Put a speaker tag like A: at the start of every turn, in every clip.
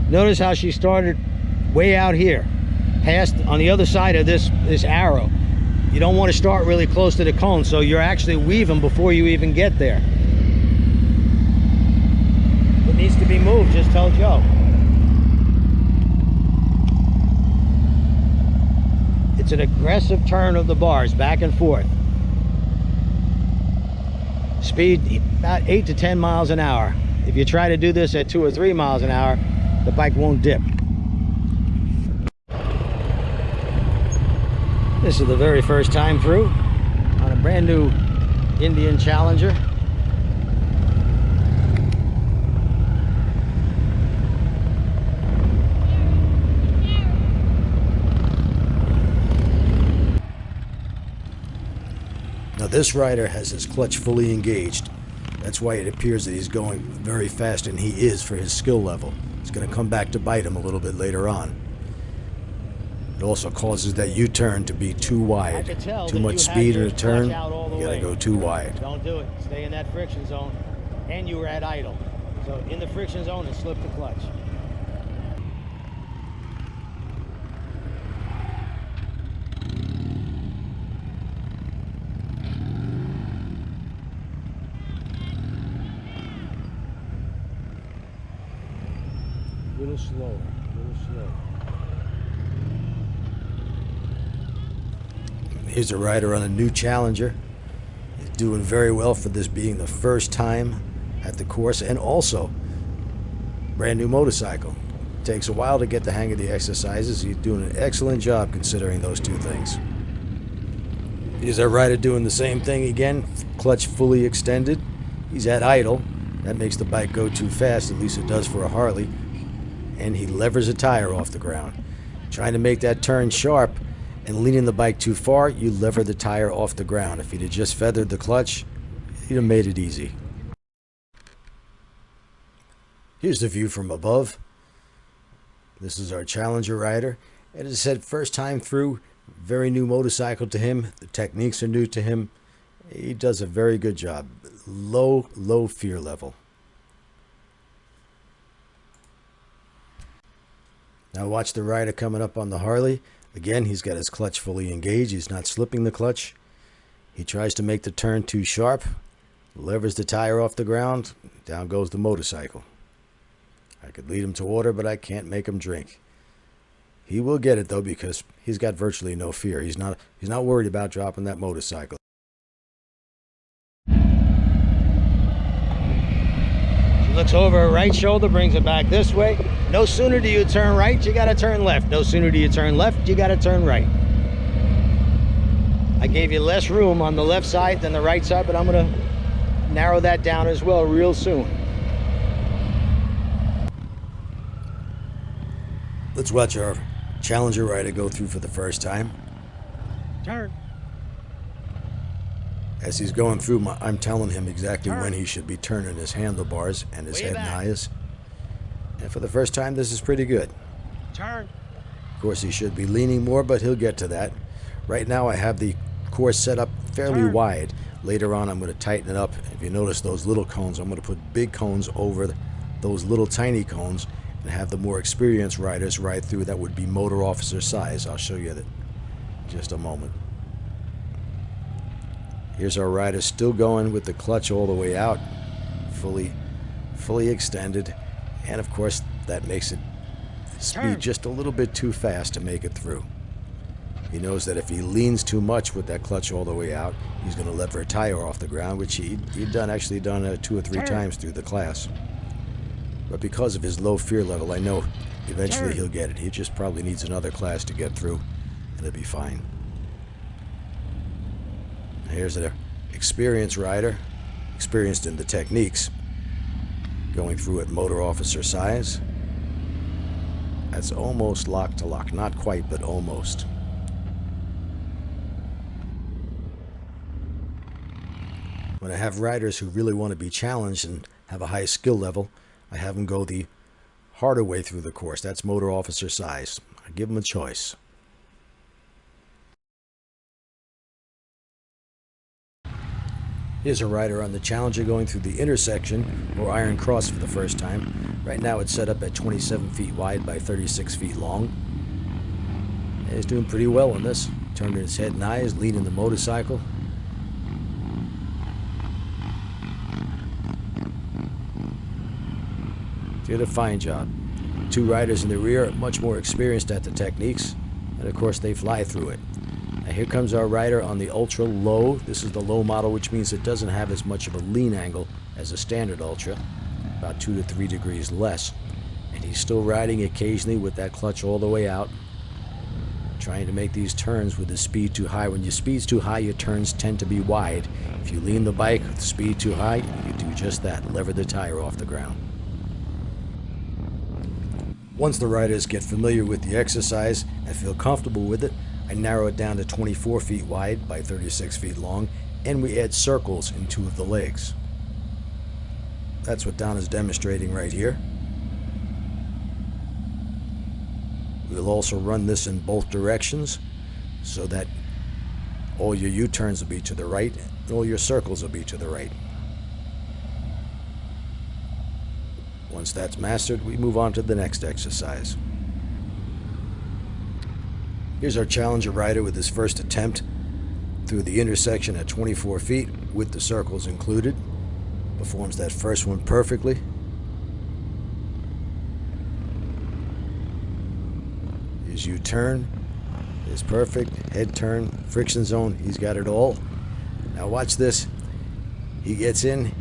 A: Notice how she started way out here, past on the other side of this arrow. You don't want to start really close to the cone, so you're actually weaving before you even get there. If it needs to be moved, just tell Joe. It's an aggressive turn of the bars, back and forth. Speed about 8 to 10 miles an hour. If you try to do this at 2 or 3 miles an hour, the bike won't dip. This is the very first time through on a brand new Indian Challenger. Now this rider has his clutch fully engaged. That's why it appears that he's going very fast, and he is for his skill level. It's going to come back to bite him a little bit later on. It also causes that U-turn to be too wide. Too much speed in a turn, you gotta go too wide. Don't do it. Stay in that friction zone. And you were at idle. So in the friction zone and slip the clutch. A little slower, a little slower. Here's a rider on a new Challenger. He's doing very well for this being the first time at the course, and also brand new motorcycle. It takes a while to get the hang of the exercises. He's doing an excellent job considering those two things. Here's our rider doing the same thing again, clutch fully extended. He's at idle. That makes the bike go too fast, at least it does for a Harley. And he levers a tire off the ground. Trying to make that turn sharp and leaning the bike too far, you lever the tire off the ground. If he'd have just feathered the clutch, he'd have made it easy. Here's the view from above. This is our Challenger rider. And as I said, first time through, very new motorcycle to him. The techniques are new to him. He does a very good job. Low fear level. Now watch the rider coming up on the Harley. Again, he's got his clutch fully engaged. He's not slipping the clutch. He tries to make the turn too sharp. Levers the tire off the ground. Down goes the motorcycle. I could lead him to water, but I can't make him drink. He will get it though, because he's got virtually no fear. He's not worried about dropping that motorcycle. She looks over her right shoulder, brings it back this way. No sooner do you turn right, you gotta turn left. No sooner do you turn left, you gotta turn right. I gave you less room on the left side than the right side, but I'm gonna narrow that down as well real soon. Let's watch our Challenger rider go through for the first time. Turn. As he's going through, I'm telling him exactly when he should be turning his handlebars and his head and eyes. And for the first time, this is pretty good. Turn. Of course, he should be leaning more, but he'll get to that. Right now, I have the course set up fairly wide. Later on, I'm going to tighten it up. If you notice those little cones, I'm going to put big cones over those little tiny cones and have the more experienced riders ride through. That would be motor officer size. I'll show you that in just a moment. Here's our rider still going with the clutch all the way out, fully extended. And of course, that makes it speed just a little bit too fast to make it through. He knows that if he leans too much with that clutch all the way out, he's going to lever a tire off the ground, which he'd actually done 2 or 3 times through the class. But because of his low fear level, I know eventually he'll get it. He just probably needs another class to get through, and it'll be fine. Here's an experienced rider, experienced in the techniques, going through at motor officer size. That's almost lock to lock. Not quite, but almost. When I have riders who really want to be challenged and have a high skill level, I have them go the harder way through the course. That's motor officer size. I give them a choice. Here's a rider on the Challenger going through the intersection or Iron Cross for the first time. Right now it's set up at 27 feet wide by 36 feet long. And he's doing pretty well on this. Turning his head and eyes, leading the motorcycle. Did a fine job. Two riders in the rear, much more experienced at the techniques, and of course they fly through it. Now here comes our rider on the Ultra Low. This is the low model, which means it doesn't have as much of a lean angle as a standard Ultra, about 2 to 3 degrees less. And he's still riding occasionally with that clutch all the way out, trying to make these turns with the speed too high. When your speed's too high, your turns tend to be wide. If you lean the bike with the speed too high, you do just that, lever the tire off the ground. Once the riders get familiar with the exercise and feel comfortable with it, I narrow it down to 24 feet wide by 36 feet long, and we add circles in 2 of the legs. That's what Don is demonstrating right here. We'll also run this in both directions so that all your U-turns will be to the right and all your circles will be to the right. Once that's mastered, we move on to the next exercise. Here's our Challenger rider with his first attempt through the intersection at 24 feet with the circles included. Performs that first one perfectly. His U-turn is perfect. Head turn, friction zone, he's got it all. Now watch this. He gets in.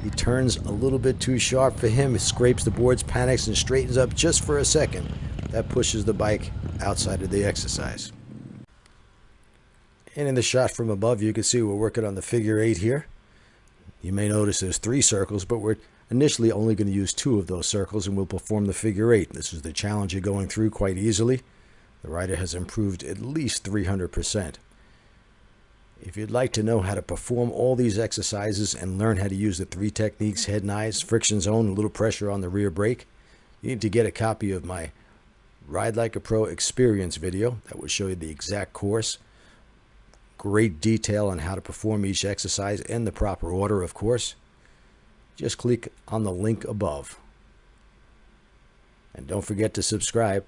A: He turns a little bit too sharp for him. He scrapes the boards, panics, and straightens up just for a second. That pushes the bike outside of the exercise. And in the shot from above, you can see we're working on the figure 8 here. You may notice there's 3 circles, but we're initially only going to use 2 of those circles, and we'll perform the figure 8. This is the Challenger going through quite easily. The rider has improved at least 300%. If you'd like to know how to perform all these exercises and learn how to use the 3 techniques, head and eyes, friction zone, a little pressure on the rear brake, you need to get a copy of my Ride Like a Pro experience video that will show you the exact course. Great detail on how to perform each exercise in the proper order, of course. Just click on the link above. And don't forget to subscribe.